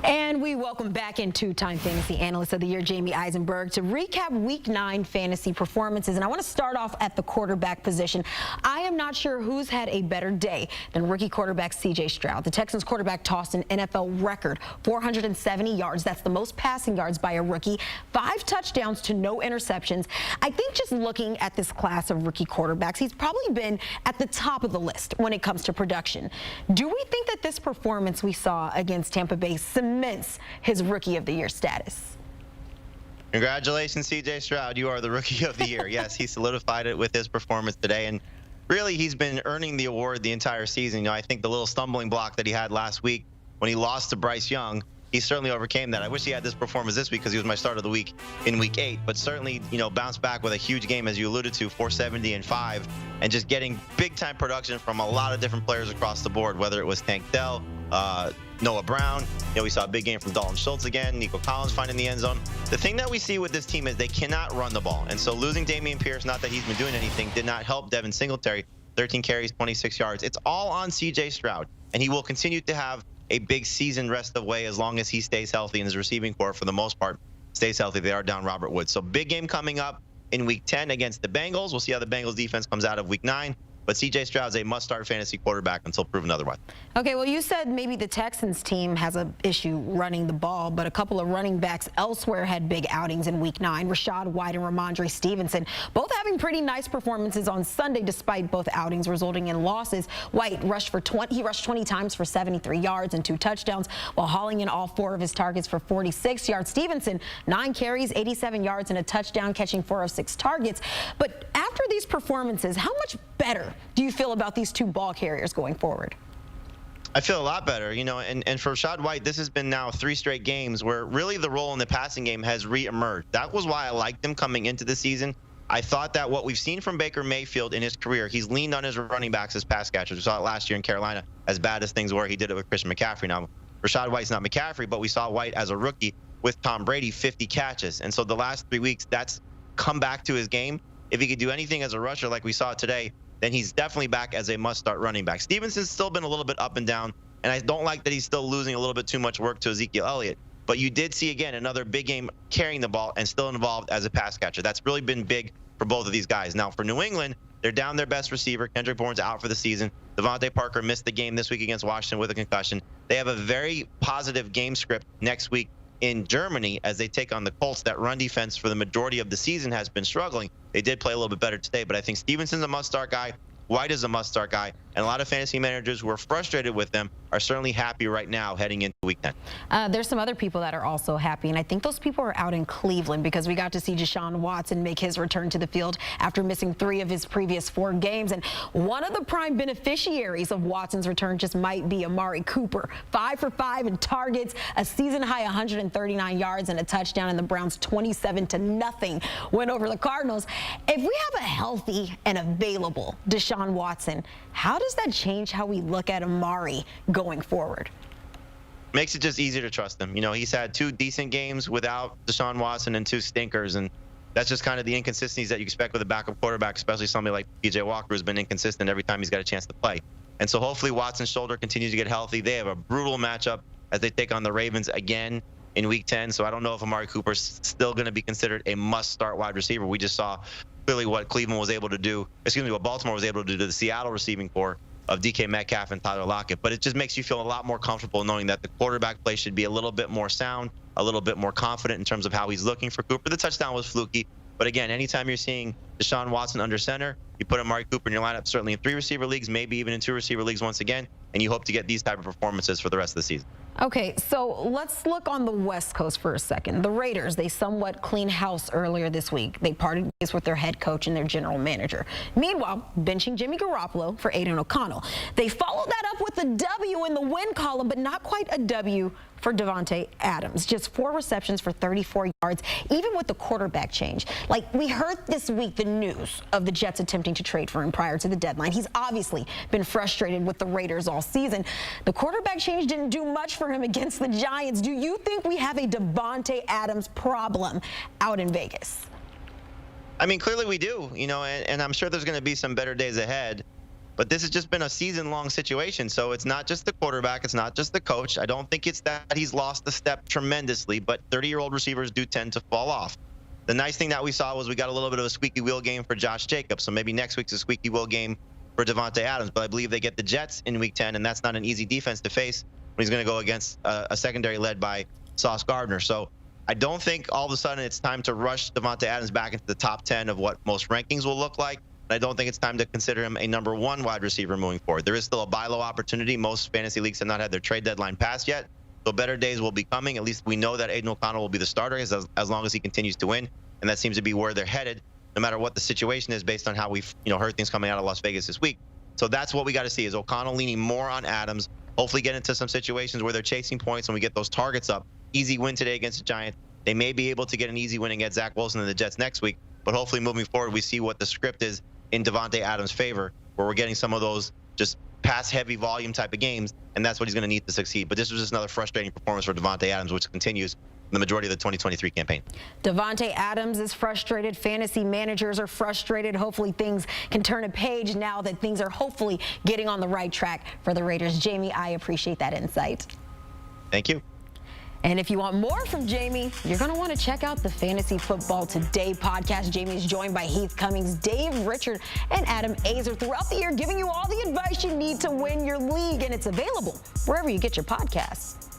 And we welcome back in two-time Fantasy Analyst of the Year, Jamey Eisenberg, to recap Week 9 fantasy performances. And I want to start off at the quarterback position. I am not sure who's had a better day than rookie quarterback C.J. Stroud. The Texans quarterback tossed an NFL record 470 yards. That's the most passing yards by a rookie. 5 touchdowns to no interceptions. I think just looking at this class of rookie quarterbacks, he's probably been at the top of the list when it comes to production. Do we think that this performance we saw against Tampa Bay cements his Rookie of the Year status? Congratulations, C.J. Stroud. You are the Rookie of the Year. Yes, he solidified it with his performance today, and really he's been earning the award the entire season. You know, I think the little stumbling block that he had last week when he lost to Bryce Young, he certainly overcame that. I wish he had this performance this week because he was my start of the week in Week 8, but certainly, you know, bounced back with a huge game, as you alluded to, 470 and 5, and just getting big-time production from a lot of different players across the board, whether it was Tank Dell, Noah Brown. You know, we saw a big game from Dalton Schultz again, Nico Collins finding the end zone. The thing that we see with this team is they cannot run the ball. And so losing Dameon Pierce, not that he's been doing anything, did not help Devin Singletary. 13 carries, 26 yards. It's all on C.J. Stroud, and he will continue to have a big season rest of the way as long as he stays healthy, and his receiving corps, for the most part, stays healthy. They are down Robert Woods. So big game coming up in Week 10 against the Bengals. We'll see how the Bengals defense comes out of Week 9. But C.J. Stroud's a must-start fantasy quarterback until proven otherwise. Okay, well, you said maybe the Texans team has an issue running the ball, but a couple of running backs elsewhere had big outings in Week 9. Rashad White and Ramondre Stevenson, both having pretty nice performances on Sunday despite both outings resulting in losses. White rushed 20 times for 73 yards and 2 touchdowns, while hauling in all 4 of his targets for 46 yards. Stevenson, 9 carries, 87 yards, and a touchdown, catching 4 of 6 targets. But after these performances, how much better do you feel about these 2 ball carriers going forward? I feel a lot better, you know, and for Rashad White, this has been now 3 straight games where really the role in the passing game has re-emerged. That was why I liked him coming into the season. I thought that what we've seen from Baker Mayfield in his career, he's leaned on his running backs as pass catchers. We saw it last year in Carolina. As bad as things were, he did it with Christian McCaffrey. Now, Rashad White's not McCaffrey, but we saw White as a rookie with Tom Brady, 50 catches. And so the last 3 weeks, that's come back to his game. If he could do anything as a rusher like we saw today, then he's definitely back as a must-start running back. Stevenson's still been a little bit up and down, and I don't like that he's still losing a little bit too much work to Ezekiel Elliott. But you did see, again, another big game carrying the ball and still involved as a pass catcher. That's really been big for both of these guys. Now, for New England, they're down their best receiver. Kendrick Bourne's out for the season. Devontae Parker missed the game this week against Washington with a concussion. They have a very positive game script next week in Germany as they take on the Colts. That run defense for the majority of the season has been struggling. They did play a little bit better today, but I think Stevenson's a must-start guy. White is a must-start guy, and a lot of fantasy managers who are frustrated with them are certainly happy right now heading into Week 10. There's some other people that are also happy, and I think those people are out in Cleveland because we got to see Deshaun Watson make his return to the field after missing 3 of his previous 4 games. And one of the prime beneficiaries of Watson's return just might be Amari Cooper. 5 for 5 in targets, a season-high 139 yards, and a touchdown, in the Browns' 27-0 win over the Cardinals. If we have a healthy and available Deshaun Watson, how does that change how we look at Amari going forward? Makes it just easier to trust him. You know, he's had 2 decent games without Deshaun Watson and 2 stinkers, and that's just kind of the inconsistencies that you expect with a backup quarterback, especially somebody like P.J. Walker, who's been inconsistent every time he's got a chance to play. And so hopefully Watson's shoulder continues to get healthy. They have a brutal matchup as they take on the Ravens again in Week 10, so I don't know if Amari Cooper's still going to be considered a must-start wide receiver. We just saw clearly what Cleveland was able to do, what Baltimore was able to do to the Seattle receiving corps of DK Metcalf and Tyler Lockett. But it just makes you feel a lot more comfortable knowing that the quarterback play should be a little bit more sound, a little bit more confident in terms of how he's looking for Cooper. The touchdown was fluky, but again, anytime you're seeing Deshaun Watson under center, you put Amari Cooper in your lineup, certainly in 3 receiver leagues, maybe even in 2 receiver leagues once again, and you hope to get these type of performances for the rest of the season. Okay, so let's look on the West Coast for a second. The Raiders, they somewhat cleaned house earlier this week. They parted ways with their head coach and their general manager. Meanwhile, benching Jimmy Garoppolo for Aiden O'Connell. They followed that up with a W in the win column, but not quite a W for Davante Adams. Just 4 receptions for 34 yards, even with the quarterback change. Like, we heard this week the news of the Jets attempting to trade for him prior to the deadline. He's obviously been frustrated with the Raiders all season. The quarterback change didn't do much for him against the Giants. Do you think we have a Davante Adams problem out in Vegas? I mean, clearly we do, you know, and I'm sure there's going to be some better days ahead. But this has just been a season-long situation, so it's not just the quarterback, it's not just the coach. I don't think it's that he's lost the step tremendously, but 30-year-old receivers do tend to fall off. The nice thing that we saw was we got a little bit of a squeaky wheel game for Josh Jacobs, so maybe next week's a squeaky wheel game for Davante Adams, but I believe they get the Jets in Week 10, and that's not an easy defense to face when he's going to go against a secondary led by Sauce Gardner. So I don't think all of a sudden it's time to rush Davante Adams back into the top 10 of what most rankings will look like. I don't think it's time to consider him a number 1 wide receiver moving forward. There is still a buy low opportunity. Most fantasy leagues have not had their trade deadline passed yet, so better days will be coming. At least we know that Aiden O'Connell will be the starter as long as he continues to win, and that seems to be where they're headed, no matter what the situation is, based on how we've heard things coming out of Las Vegas this week. So that's what we got to see, is O'Connell leaning more on Adams, hopefully get into some situations where they're chasing points and we get those targets up. Easy win today against the Giants. They may be able to get an easy win against Zach Wilson and the Jets next week, but hopefully moving forward we see what the script is in Davante Adams' favor, where we're getting some of those just pass-heavy volume type of games, and that's what he's going to need to succeed. But this was just another frustrating performance for Davante Adams, which continues the majority of the 2023 campaign. Davante Adams is frustrated. Fantasy managers are frustrated. Hopefully things can turn a page now that things are hopefully getting on the right track for the Raiders. Jamey, I appreciate that insight. Thank you. And if you want more from Jamey, you're going to want to check out the Fantasy Football Today podcast. Jamey is joined by Heath Cummings, Dave Richard, and Adam Azer throughout the year, giving you all the advice you need to win your league. And it's available wherever you get your podcasts.